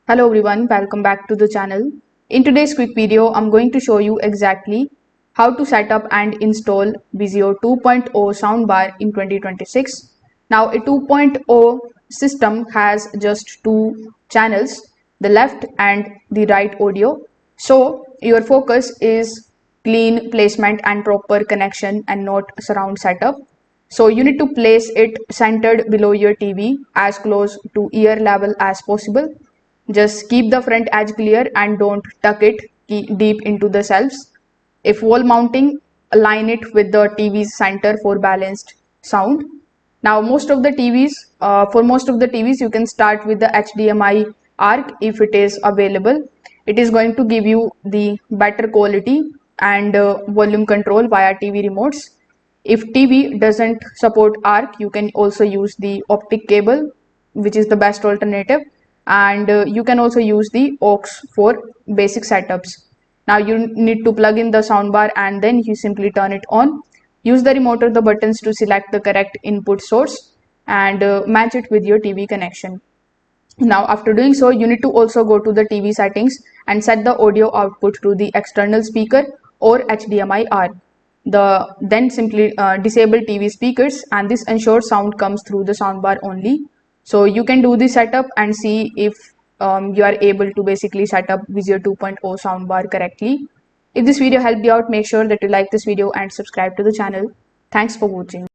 Hello everyone, welcome back to the channel. In today's quick video, I'm going to show you exactly how to set up and install Vizio 2.0 Soundbar in 2026. Now a 2.0 system has just two channels, the left and the right audio. So your focus is clean placement and proper connection and not surround setup. So you need to place it centered below your TV as close to ear level as possible. Just keep the front edge clear and don't tuck it deep into the shelves. If wall mounting, align it with the TV's center for balanced sound. Now for most of the TVs, you can start with the HDMI ARC if it is available. It is going to give you the better quality and volume control via TV remotes. If TV doesn't support ARC, you can also use the optic cable, which is the best alternative, and you can also use the aux for basic setups. Now you need to plug in the soundbar and then you simply turn it on. Use the remote or the buttons to select the correct input source and match it with your TV connection. Now after doing so, you need to also go to the TV settings and set the audio output to the external speaker or HDMI ARC. Then simply disable TV speakers, and this ensures sound comes through the soundbar only. So you can do the setup and see if you are able to basically set up Vizio 2.0 soundbar correctly. If this video helped you out, make sure that you like this video and subscribe to the channel. Thanks for watching.